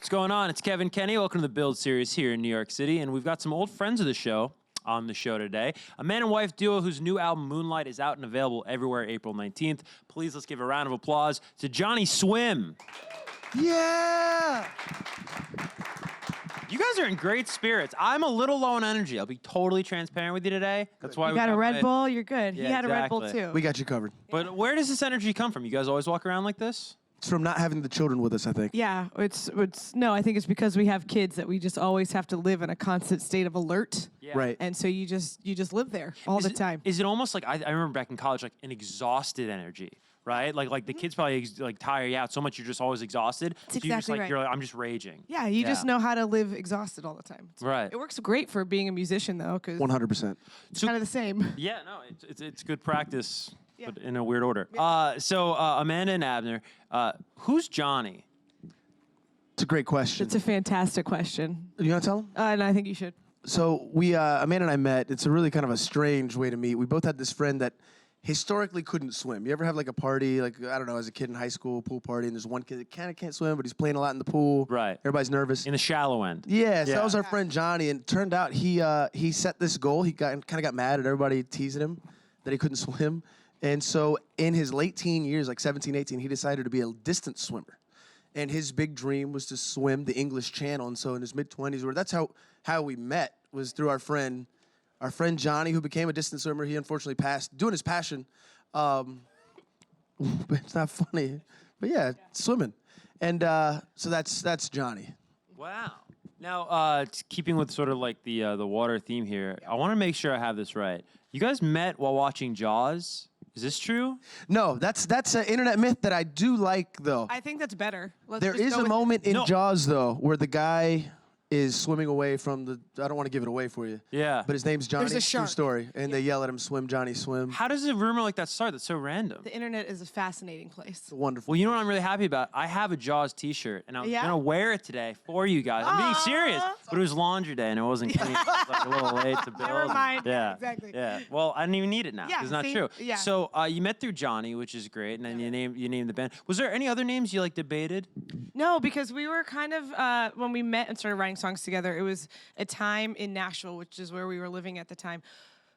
What's going on? It's Kevin Kenny. Welcome to the Build series here in New York City. And we've got some old friends of the show on the show today. A man and wife duo whose new album, Moonlight, is out and available everywhere April 19th. Please, let's give a round of applause to JOHNNYSWIM. Yeah! You guys are in great spirits. I'm a little low on energy. I'll be totally transparent with you today. That's why You got a Red Bull, you're good. Yeah, he had a Red Bull exactly. too. We got you covered. But where does this energy come from? You guys always walk around like this? It's from not having the children with us, I think. Yeah, no, I think it's because we have kids that we just always have to live in a constant state of alert. Yeah. Right. And so you just live there all the time. Is it almost like, I remember back in college, like an exhausted energy, right? Like the kids probably like tire you out so much you're just always exhausted. That's so you're just exactly like, right. you're like, I'm just raging. Yeah, you just know how to live exhausted all the time. Right. It works great for being a musician though, because 100%. it's kind of the same. Yeah, no, it's good practice, Yeah. but in a weird order. Yeah. So Amanda and Abner, who's Johnny? It's a great question. It's a fantastic question. You want to tell them? And I think you should. So we, Amanda and I met. It's a really kind of a strange way to meet. We both had this friend that historically couldn't swim. You ever have like a party, like, I don't know, as a kid in high school, pool party, and there's one kid that kind of can't swim, but he's playing a lot in the pool. Right. Everybody's nervous. In the shallow end. Yeah, so Yeah. that was our friend Johnny, and it turned out he set this goal. He kind of got mad at everybody teasing him that he couldn't swim. And so in his late teen years, like 17, 18, he decided to be a distance swimmer. And his big dream was to swim the English Channel. And so in his mid-20s, that's how we met, was through our friend Johnny, who became a distance swimmer. He unfortunately passed, doing his passion. But it's not funny. But yeah, swimming. And so that's Johnny. Wow. Now, keeping with sort of like the water theme here, I want to make sure I have this right. You guys met while watching Jaws. Is this true? No, that's an internet myth that I do like, though. I think that's better. Let's There just is go a with moment in No. Jaws, though, where the guy is swimming away from the... I don't want to give it away for you. Yeah. But his name's Johnny. There's a True shark. story. And they yell at him, swim, Johnny, swim. How does a rumor like that start? That's so random. The internet is a fascinating place. It's wonderful. Well, you know what I'm really happy about? I have a Jaws t-shirt, and I was Yeah? going to wear it today for you guys. I'm being serious. But it was laundry day, and it wasn't clean. It was like a little late to build. Never mind. Yeah, Exactly. Yeah. Well, I didn't even need it now. Yeah, It's not see? true. Yeah. So you met through Johnny, which is great, and then you named the band. Was there any other names you like debated? No, because we were kind of, when we met and started writing songs together, it was a time in Nashville, which is where we were living at the time,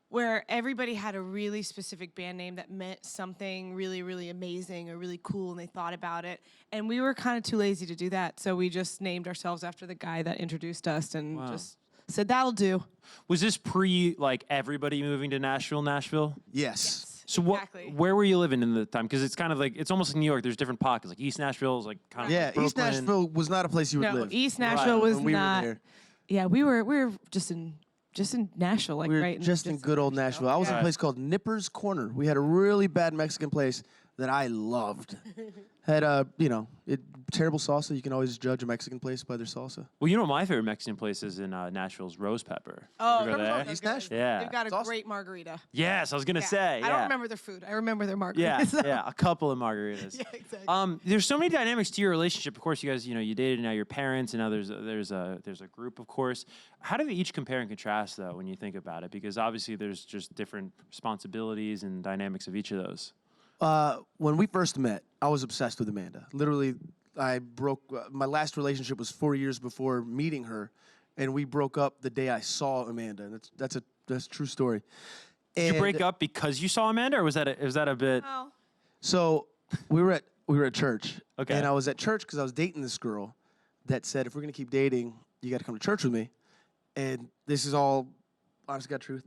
where everybody had a really specific band name that meant something really, really amazing or really cool, and they thought about it. And we were kind of too lazy to do that, so we just named ourselves after the guy that introduced us and just said, that'll do. Was this pre, like, everybody moving to Nashville? Yes. So Exactly. where were you living in the time? Because it's kind of like, it's almost like New York. There's different pockets. Like East Nashville is like kind of Yeah, like East Brooklyn. Nashville was not a place you would No, live. East Nashville was when we not. were there. Yeah, we were just in Nashville, like We were right. just in good old Nashville. I was in a Yeah. place called Nipper's Corner. We had a really bad Mexican place that I loved. Had terrible salsa. You can always judge a Mexican place by their salsa. Well, you know what my favorite Mexican place is in Nashville's Rose Pepper. Oh, You ever go there? East Nashville. Yeah. They've got a It's awesome. great margarita. Yes, I was gonna say. I don't remember their food. I remember their Yeah, margaritas. yeah, a couple of margaritas. Yeah, exactly. There's so many dynamics to your relationship. Of course, you guys, you dated, now you're parents, and now there's a group, of course. How do they each compare and contrast, though, when you think about it? Because obviously, there's just different responsibilities and dynamics of each of those. When we first met, I was obsessed with Amanda. Literally, I broke. My last relationship was 4 years before meeting her, and we broke up the day I saw Amanda. And that's a true story. Did you break up because you saw Amanda, or was that a bit? Oh. So we were at church. Okay. And I was at church because I was dating this girl that said, if we're gonna keep dating, you got to come to church with me. And this is all honest to God truth.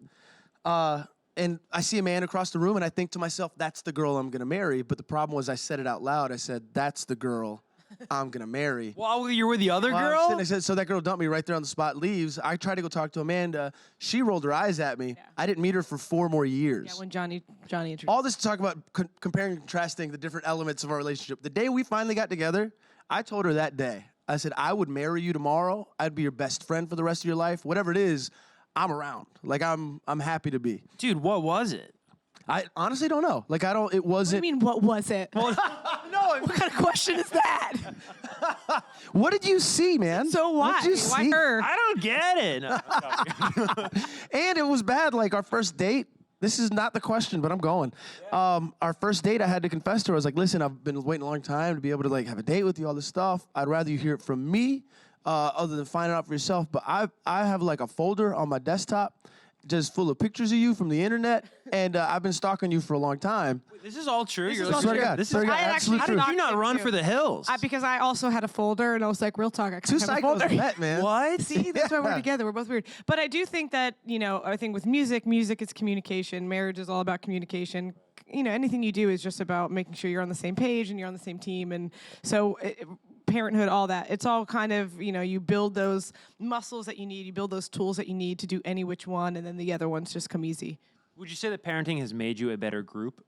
And I see a man across the room, and I think to myself, that's the girl I'm going to marry. But the problem was I said it out loud. I said, that's the girl I'm going to marry. Well, you're with the other Well, girl? I said, so that girl dumped me right there on the spot, leaves. I tried to go talk to Amanda. She rolled her eyes at me. Yeah. I didn't meet her for 4 more years. Yeah, when Johnny introduced. All this to talk about comparing and contrasting the different elements of our relationship. The day we finally got together, I told her that day, I said, I would marry you tomorrow. I'd be your best friend for the rest of your life. Whatever it is, I'm around. Like, I'm happy to be. Dude, what was it? I honestly don't know. Like, it What do you wasn't. mean, what was it? Well, What kind of question is that? What did you see, man? So why? What did you Why see? her? I don't get it. No. And it was bad. Like, our first date, This is not the question, but I'm going. Our first date, I had to confess to her. I was like, listen, I've been waiting a long time to be able to like have a date with you, all this stuff. I'd rather you hear it from me other than finding out for yourself. But I have like a folder on my desktop just full of pictures of you from the internet, and I've been stalking you for a long time. This is all true. This is all true. This is Swear to God, I actually absolute How truth. did you not run for the hills? Because I also had a folder, and I was like, real talk, I Two have a psychos folder. met, man. What? See, that's why we're Yeah. together. We're both weird. But I do think that, I think with music is communication. Marriage is all about communication. Anything you do is just about making sure you're on the same page and you're on the same team. And so parenthood, all that. It's all kind of, you build those muscles that you need. You build those tools that you need to do any which one, and then the other ones just come easy. Would you say that parenting has made you a better group?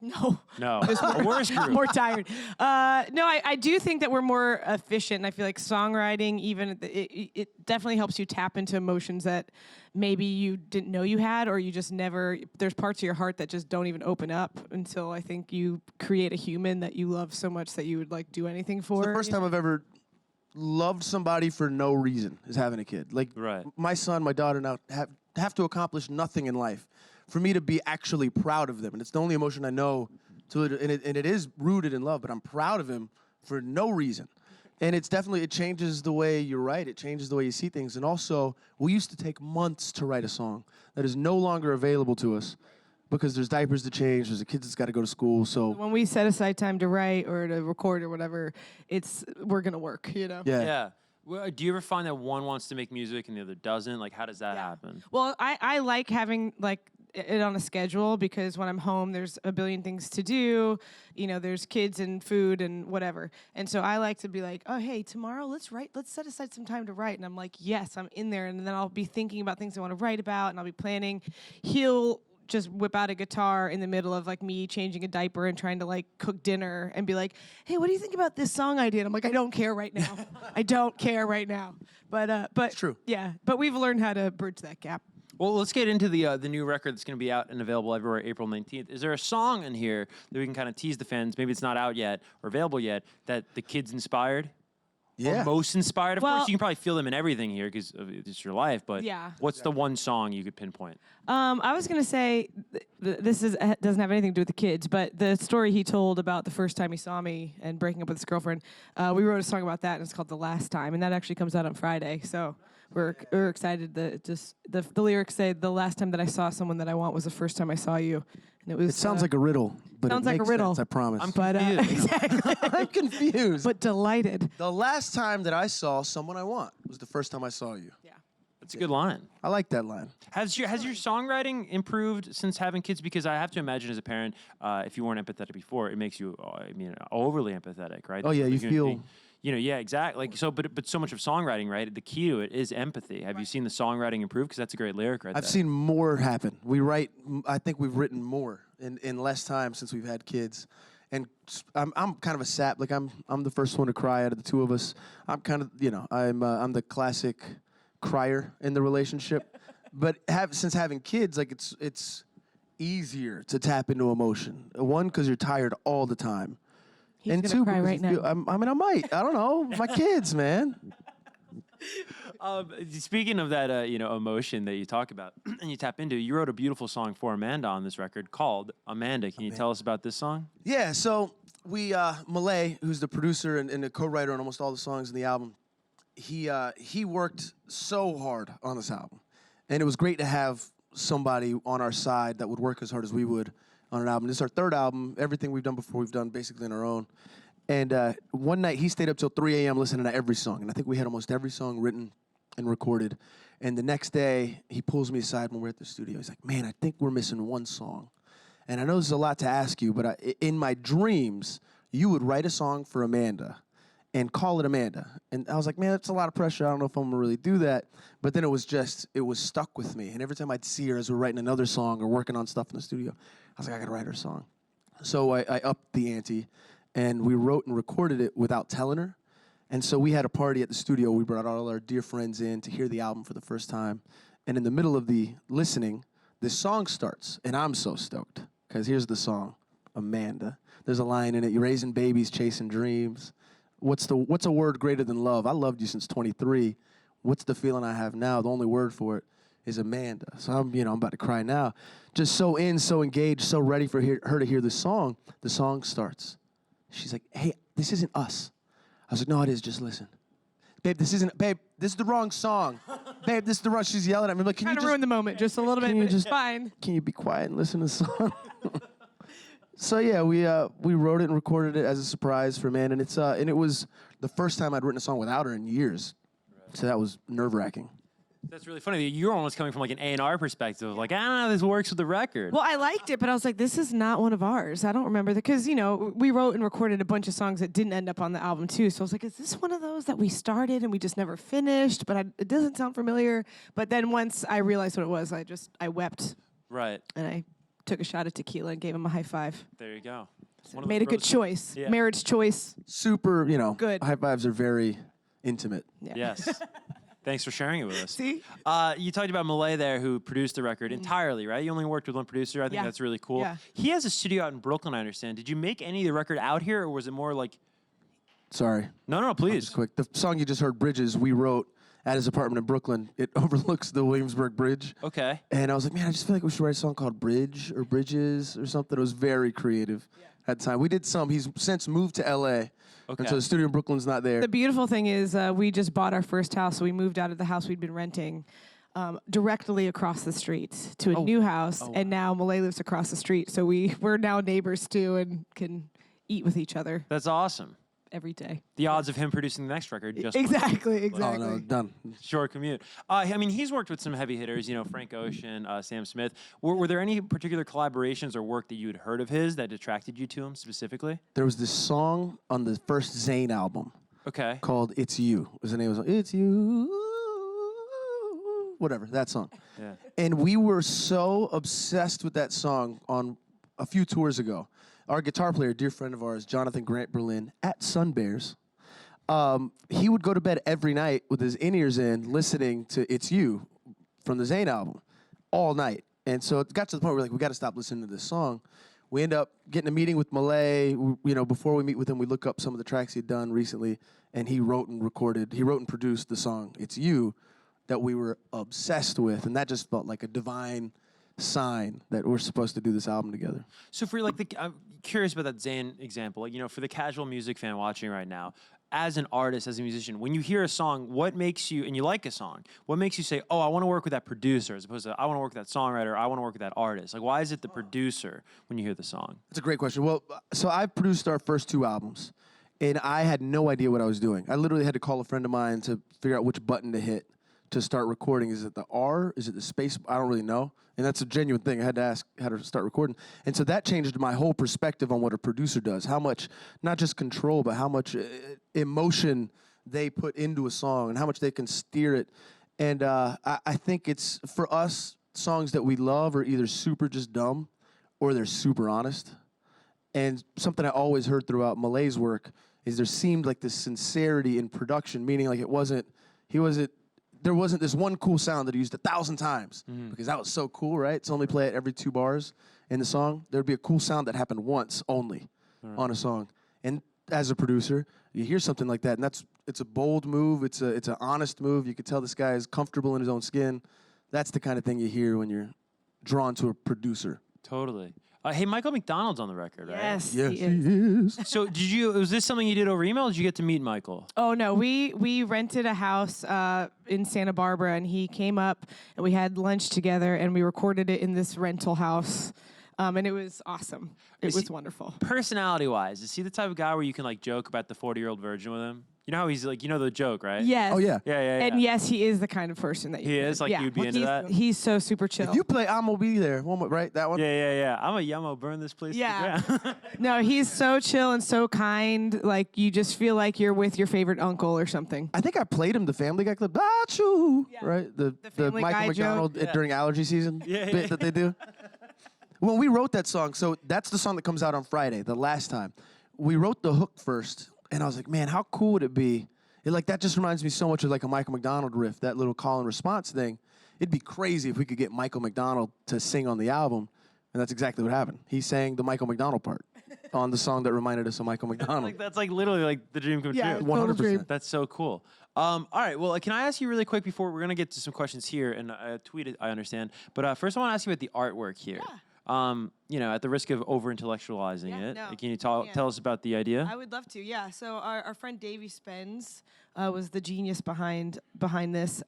No. No. A worse group. More tired. No, I do think that we're more efficient, and I feel like songwriting, even it definitely helps you tap into emotions that maybe you didn't know you had, or you just never. There's parts of your heart that just don't even open up until I think you create a human that you love so much that you would like do anything for. It's the first time I've ever loved somebody for no reason is having a kid. Like Right. my son, my daughter now have to accomplish nothing in life for me to be actually proud of them. And it's the only emotion I know, and it is rooted in love, but I'm proud of him for no reason. And it changes the way you write. It changes the way you see things. And also, we used to take months to write a song that is no longer available to us because there's diapers to change, there's a kid that's got to go to school. So When we set aside time to write or to record or whatever, we're gonna work. yeah. Yeah. Well, do you ever find that one wants to make music and the other doesn't? Like, how does that happen? Well, I like having it on a schedule because when I'm home, there's a billion things to do. There's kids and food and whatever. And so I like to be like, oh, hey, tomorrow let's set aside some time to write. And I'm like, yes, I'm in there. And then I'll be thinking about things I want to write about, and I'll be planning. He'll just whip out a guitar in the middle of me changing a diaper and trying to cook dinner and be like, hey, what do you think about this song I did? I'm like, I don't care right now. I don't care right now. But It's true. Yeah, but we've learned how to bridge that gap. Well, let's get into the new record that's going to be out and available everywhere April 19th. Is there a song in here that we can kind of tease the fans, maybe it's not out yet or available yet, that the kids inspired? Yeah. Or most inspired? Of Well- course, you can probably feel them in everything here because it's your life, but Yeah. what's the one song you could pinpoint? I was gonna say this doesn't have anything to do with the kids, but the story he told about the first time he saw me and breaking up with his girlfriend. We wrote a song about that, and it's called "The Last Time," and that actually comes out on Friday. So we're excited. The lyrics say, "The last time that I saw someone that I want was the first time I saw you," and it was. It sounds like a riddle, but sounds it like a makes riddle. sense, I promise. But confused. exactly. I'm confused. But delighted. The last time that I saw someone I want was the first time I saw you. Yeah. That's a good line. I like that line. Has your songwriting improved since having kids? Because I have to imagine as a parent, if you weren't empathetic before, it makes you, overly empathetic, right? Oh, yeah, you There's gonna feel- be- yeah, exactly. But so much of songwriting, right? The key to it is empathy. Have you seen the songwriting improve? Because that's a great lyric right there. I've seen more happen. I think we've written more in less time since we've had kids. And I'm kind of a sap. Like I'm the first one to cry out of the two of us. I'm kind of, I'm the classic crier in the relationship. But since having kids, it's easier to tap into emotion. One, because you're tired all the time. He's And gonna two, cry because right you feel- now. I might. I don't know. My kids, man. Speaking of that, emotion that you talk about and you tap into, you wrote a beautiful song for Amanda on this record called Amanda. Can you tell us about this song? Yeah, so we, Malay, who's the producer and the co-writer on almost all the songs in the album, he worked so hard on this album. And it was great to have somebody on our side that would work as hard as we would on an album. This is our third album. Everything we've done before, we've done basically on our own. And one night, he stayed up till 3 a.m. listening to every song. And I think we had almost every song written and recorded. And the next day, he pulls me aside when we're at the studio. He's like, man, I think we're missing one song. And I know this is a lot to ask you, but in my dreams, you would write a song for Amanda and call it Amanda. And I was like, man, that's a lot of pressure. I don't know if I'm going to really do that. But then it was stuck with me. And every time I'd see her as we're writing another song or working on stuff in the studio, I was like, I got to write her a song. So I upped the ante, and we wrote and recorded it without telling her. And so we had a party at the studio. We brought all our dear friends in to hear the album for the first time. And in the middle of the listening, this song starts. And I'm so stoked, because here's the song, Amanda. There's a line in it, you're raising babies, chasing dreams. What's a word greater than love? I loved you since 23. What's the feeling I have now? The only word for it is Amanda. So I'm about to cry now. Just so engaged, so ready for her to hear the song. The song starts. She's like, hey, this isn't us. I was like, no, it is. Just listen. Babe, this is the wrong song. Babe, this is the wrong. She's yelling at me. I'm like, can you just ruin the moment just a little bit, but it's fine. Can you be quiet and listen to the song? So yeah, we wrote it and recorded it as a surprise for Amanda, and it was the first time I'd written a song without her in years. So that was nerve-wracking. That's really funny. You're almost coming from like an A&R perspective, like, I don't know, this works with the record. Well, I liked it, but I was like, this is not one of ours. I don't remember because we wrote and recorded a bunch of songs that didn't end up on the album too. So I was like, is this one of those that we started and we just never finished? But it doesn't sound familiar. But then once I realized what it was, I wept. Right. And I took a shot of tequila and gave him a high five. There you go. Made a good choice. Yeah. Marriage choice. Super, Good. High fives are very intimate. Yeah. Yes. Thanks for sharing it with us. See? You talked about Malay there, who produced the record entirely, right? You only worked with one producer. I think Yeah. that's really cool. Yeah. He has a studio out in Brooklyn, I understand. Did you make any of the record out here, or was it more like... Sorry. No, please. Just quick. The song you just heard, Bridges, we wrote at his apartment in Brooklyn. It overlooks the Williamsburg Bridge. Okay. And I was like, man, I just feel like we should write a song called Bridge or Bridges or something. It was very creative at the time. We did some. He's since moved to L.A. Okay. And so the studio in Brooklyn's not there. The beautiful thing is we just bought our first house, so we moved out of the house we'd been renting directly across the street to a new house, and now Malay lives across the street, so we're now neighbors too and can eat with each other That's awesome. every day. The odds of him producing the next record just Exactly. Oh, no, done. short commute. I mean, he's worked with some heavy hitters, Frank Ocean, Sam Smith. Were there any particular collaborations or work that you had heard of his that attracted you to him specifically? There was this song on the first Zayn album Okay. called It's You. Was the name of the song? It's You. Whatever, that song. Yeah. And we were so obsessed with that song on a few tours ago. Our guitar player, a dear friend of ours, Jonathan Grant Berlin, at Sunbears, he would go to bed every night with his in-ears in, listening to It's You from the Zayn album all night. And so it got to the point where we got to stop listening to this song. We end up getting a meeting with Malay. Before we meet with him, we look up some of the tracks he'd done recently, and he wrote and produced the song It's You that we were obsessed with, and that just felt like a divine sign that we're supposed to do this album together. So for I'm curious about that Zayn example. For the casual music fan watching right now, as an artist, as a musician, when you hear a song, what makes you, and you like a song, what makes you say, oh, I want to work with that producer, as opposed to I want to work with that songwriter, I want to work with that artist? Like, why is it the producer when you hear the song? That's a great question. Well, so I produced our first two albums, and I had no idea what I was doing. I literally had to call a friend of mine to figure out which button to hit to start recording. Is it the R? Is it the space? I don't really know. And that's a genuine thing. I had to ask how to start recording. And so that changed my whole perspective on what a producer does. How much, not just control, but how much emotion they put into a song and how much they can steer it. And I think it's, for us, songs that we love are either super just dumb or they're super honest. And something I always heard throughout Malay's work is there seemed like this sincerity in production, meaning like there wasn't this one cool sound that he used 1,000 times because that was so cool, right? To only play it every 2 bars in the song. There'd be a cool sound that happened once only on a song. And as a producer, you hear something like that, and it's a bold move. It's an honest move. You could tell this guy is comfortable in his own skin. That's the kind of thing you hear when you're drawn to a producer. Totally. Hey, Michael McDonald's on the record, right? Yes, Yes, he is. he is. So was this something you did over email, or did you get to meet Michael? Oh, no, we rented a house in Santa Barbara, and he came up, and we had lunch together, and we recorded it in this rental house, and it was awesome. It was wonderful. Personality-wise, is he the type of guy where you can joke about the 40-year-old virgin with him? You know how he's the joke, right? Yes. Oh, yeah. Yeah. And yes, he is the kind of person that He is? Like, you'd be into that? He's so super chill. If you play I'm Gonna Be There, right? That one? Yeah. I'm a yummo, burn this place to Yeah. the ground. No, he's so chill and so kind. Like, you just feel like you're with your favorite uncle or something. I think I played him the Family Guy clip, Achoo, Yeah. right? The Family Michael Guy McDonald joke. during allergy season bit that they do. When we wrote that song, so that's the song that comes out on Friday, the last time. We wrote the hook first, and I was like, man, how cool would it be? That just reminds me so much of a Michael McDonald riff, that little call and response thing. It'd be crazy if we could get Michael McDonald to sing on the album, and that's exactly what happened. He sang the Michael McDonald part. on the song that reminded us of Michael McDonald. Like that's like literally like the dream come Yeah, true. total dream. That's so cool. All right, well, can I ask you really quick before we're gonna get to some questions here and tweet it, I understand. But first, I want to ask you about the artwork here. Yeah. At the risk of over intellectualizing Yeah, it, no, can you yeah. tell us about the idea? I would love to, yeah. So our friend Davey Spence was the genius behind this.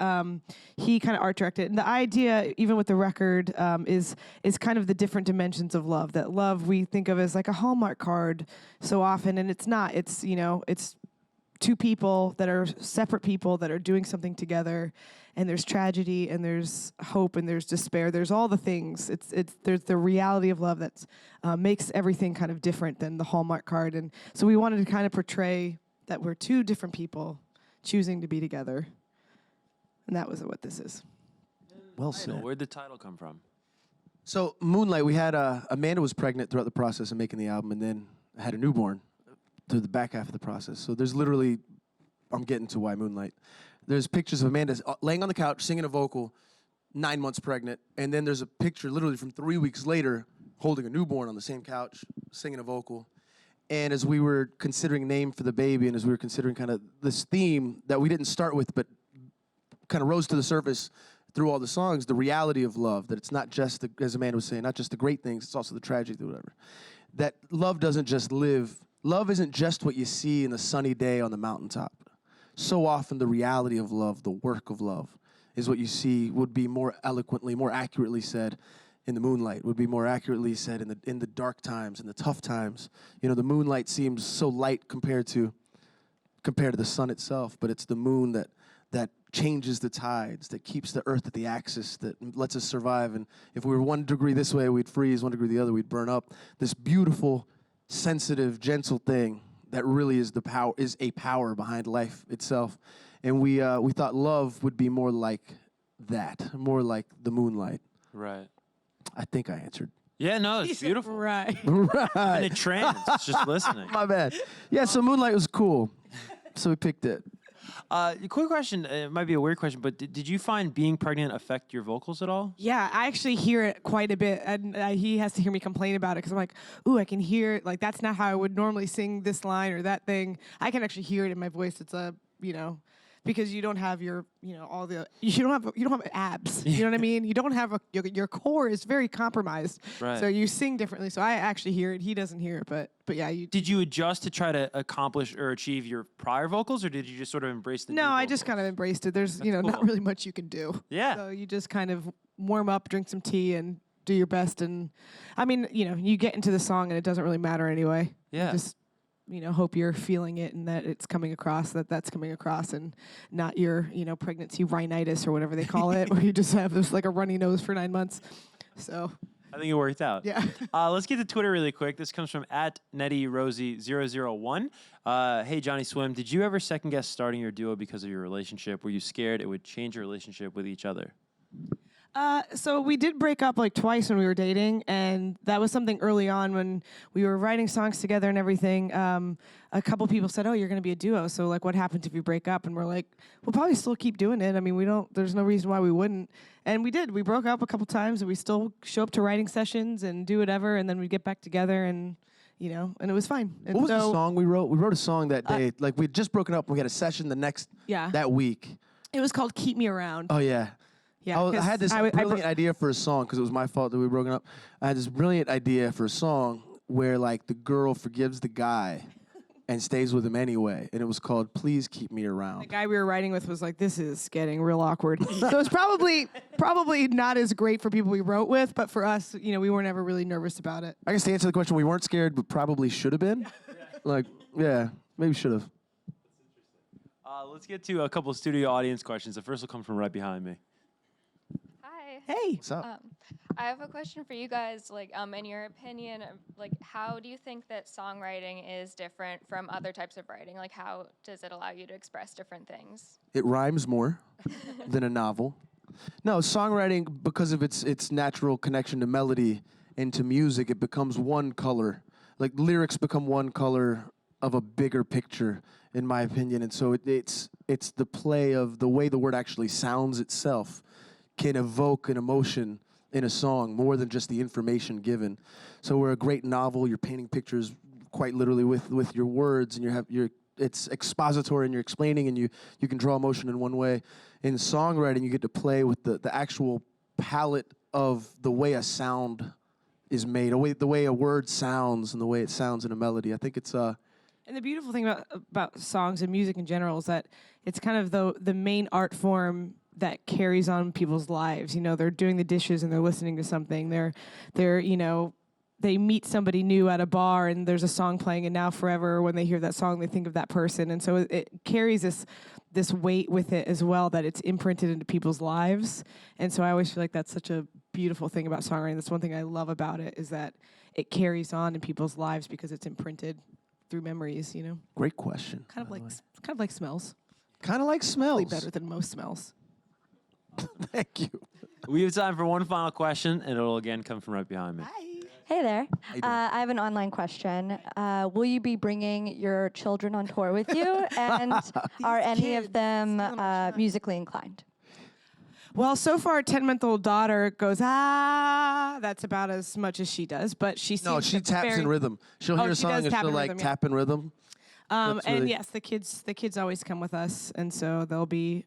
He kind of art directed, and the idea, even with the record, is kind of the different dimensions of love. That love we think of as like a Hallmark card so often, and it's not. It's it's two people that are separate people that are doing something together, and there's tragedy and there's hope and there's despair. There's all the things. There's the reality of love that makes everything kind of different than the Hallmark card. And so we wanted to kind of portray that we're two different people choosing to be together, and that was what this is. Well said. Where'd the title come from? So Moonlight, we had Amanda was pregnant throughout the process of making the album, and then had a newborn through the back half of the process. So there's literally, I'm getting to why Moonlight. There's pictures of Amanda laying on the couch singing a vocal, 9 months pregnant, and then there's a picture literally from 3 weeks later holding a newborn on the same couch singing a vocal. And as we were considering name for the baby, and as we were considering kind of this theme that we didn't start with, but kind of rose to the surface through all the songs, the reality of love, that it's not just, as Amanda was saying, not just the great things, it's also the tragedy, whatever. That love doesn't just live. Love isn't just what you see in a sunny day on the mountaintop. So often the reality of love, the work of love, is what you see would be more eloquently, more accurately said in the moonlight, would be more accurately said in the dark times, in the tough times. You know, the moonlight seems so light compared to the sun itself, but it's the moon that changes the tides, that keeps the earth at the axis, that lets us survive. And if we were 1 degree this way, we'd freeze, 1 degree the other, we'd burn up. This beautiful, sensitive, gentle thing that really is a power behind life itself. And we thought love would be more like that, more like the moonlight. Right. I think I answered. Yeah, no, it's beautiful. Right. Right. In a trance, it's just listening. My bad. Yeah, so Moonlight was cool, so we picked it. Quick question. It might be a weird question, but did you find being pregnant affect your vocals at all? Yeah, I actually hear it quite a bit, and he has to hear me complain about it because I'm like, ooh, I can hear it. Like, that's not how I would normally sing this line or that thing. I can actually hear it in my voice. It's because you don't have your, you don't have abs. You know what I mean? You don't have your core is very compromised. Right. So you sing differently. So I actually hear it. He doesn't hear it, but yeah. Did you adjust to try to accomplish or achieve your prior vocals, or did you just sort of embrace the new No, I vocals? just kind of embraced it. There's, cool. not really much you can do. Yeah. So you just kind of warm up, drink some tea, and do your best. And I mean, you get into the song and it doesn't really matter anyway. Yeah. You just, hope you're feeling it and that it's coming across, that's coming across, and not your, pregnancy rhinitis or whatever they call it, where you just have this like a runny nose for 9 months. So I think it worked out. yeah. Let's get to Twitter really quick. This comes from @NettyRosie001. Hey, Johnny Swim, did you ever second guess starting your duo because of your relationship? Were you scared it would change your relationship with each other? So we did break up like twice when we were dating, and that was something early on when we were writing songs together and everything. A couple people said, "Oh, you're going to be a duo. So like, what happens if you break up?" And we're like, "We'll probably still keep doing it. I mean, there's no reason why we wouldn't." And we did. We broke up a couple times, and we still show up to writing sessions and do whatever, and then we'd get back together, and and it was fine. And What was the song we wrote? We wrote a song that day. Like we'd just broken up. And we had a session that week. It was called "Keep Me Around." Oh yeah. Yeah, I had this brilliant idea for a song because it was my fault that we were broken up. I had this brilliant idea for a song where like the girl forgives the guy and stays with him anyway, and it was called "Please Keep Me Around." The guy we were writing with was like, "This is getting real awkward." So it's probably not as great for people we wrote with, but for us, we weren't ever really nervous about it. I guess to answer the question, we weren't scared, but probably should have been. Like, yeah, maybe should have. Let's get to a couple of studio audience questions. The first will come from right behind me. Hey. What's up? I have a question for you guys. Like, in your opinion, like, how do you think that songwriting is different from other types of writing? Like, how does it allow you to express different things? It rhymes more than a novel. No, songwriting, because of its natural connection to melody and to music, it becomes one color. Like, lyrics become one color of a bigger picture, in my opinion. And so it's the play of the way the word actually sounds itself can evoke an emotion in a song more than just the information given. So where a great novel, you're painting pictures quite literally with your words, and it's expository, and you're explaining, and you can draw emotion in one way. In songwriting, you get to play with the actual palette of the way a sound is made, the way a word sounds, and the way it sounds in a melody. I think it's And the beautiful thing about songs and music in general is that it's kind of the main art form that carries on people's lives. You know, they're doing the dishes and they're listening to something. They're you know, they meet somebody new at a bar and there's a song playing, and now forever when they hear that song they think of that person. And so it carries this weight with it as well, that it's imprinted into people's lives. And so I always feel like that's such a beautiful thing about songwriting. That's one thing I love about it, is that it carries on in people's lives because it's imprinted through memories, you know. great question. Kind of like smells. Kind of like smells. Really better than most smells. Thank you. We have time for one final question, and it'll again come from right behind me. Hey there. you doing? I have an online question. Will you be bringing your children on tour with you? And are any of them musically inclined? Well, so far, our 10-month-old daughter goes, ah, that's about as much as she does, but she seems No, she taps very, in rhythm. She'll hear a she song does and tap she'll in like rhythm, yeah. tap in rhythm. That's And really- yes, the kids always come with us, and so they'll be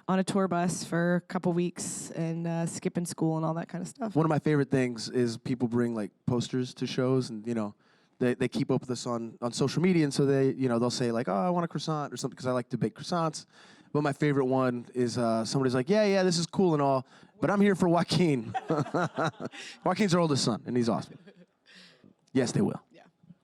on a tour bus for a couple weeks and skipping school and all that kind of stuff. One of my favorite things is people bring like posters to shows, and they keep up with us on social media, and so they'll say like, oh, I want a croissant or something, because I like to bake croissants. But my favorite one is somebody's like, yeah, this is cool and all, but I'm here for Joaquin. Joaquin's our oldest son, and he's awesome. Yes, they will. Yeah.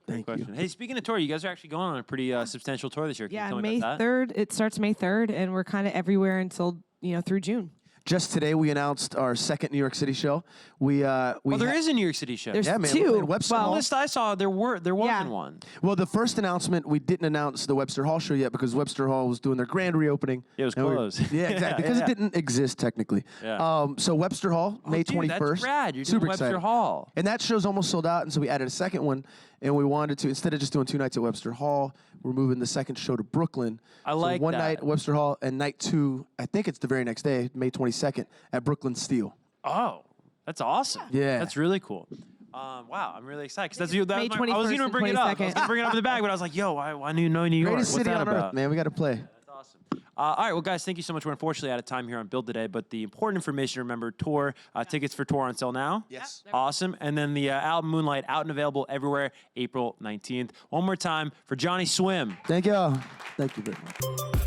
Thank you. Question. Hey, speaking of tour, you guys are actually going on a pretty substantial tour this year. Can you Yeah, tell me May about that? 3rd. It starts May 3rd, and we're kind of everywhere until through June. Just today, we announced our second New York City show. There is a New York City show. There's Yeah, man, two. in Webster The Hall. list I saw, there wasn't Yeah. one. Well, the first announcement, we didn't announce the Webster Hall show yet because Webster Hall was doing their grand reopening. It was And we- closed. Yeah, exactly, because Yeah. it didn't exist technically. Yeah. So Webster Hall, May Dude, 21st. that's rad. You're Super doing Webster excited. Hall. And that show's almost sold out, and so we added a second one, and we wanted to, instead of just doing 2 nights at Webster Hall, we're moving the second show to Brooklyn. I So like one that. night at Webster Hall, and night 2, I think it's the very next day, May 22nd, at Brooklyn Steel. Oh, that's awesome. Yeah. That's really cool. Wow, I'm really excited. 'Cause that's that May was my, I was 21st gonna and bring it up. I was 22nd. gonna bring it up in the bag, but I was like, yo, why do you know New York? Greatest What's city that on about? earth, man. We got to play. That's awesome. All right, well, guys, thank you so much. We're unfortunately out of time here on Build today, but the important information to remember, tour, tickets for tour on sale now. Yes. Awesome. And then the album Moonlight out and available everywhere April 19th. One more time for Johnny Swim. Thank you. Thank you very much.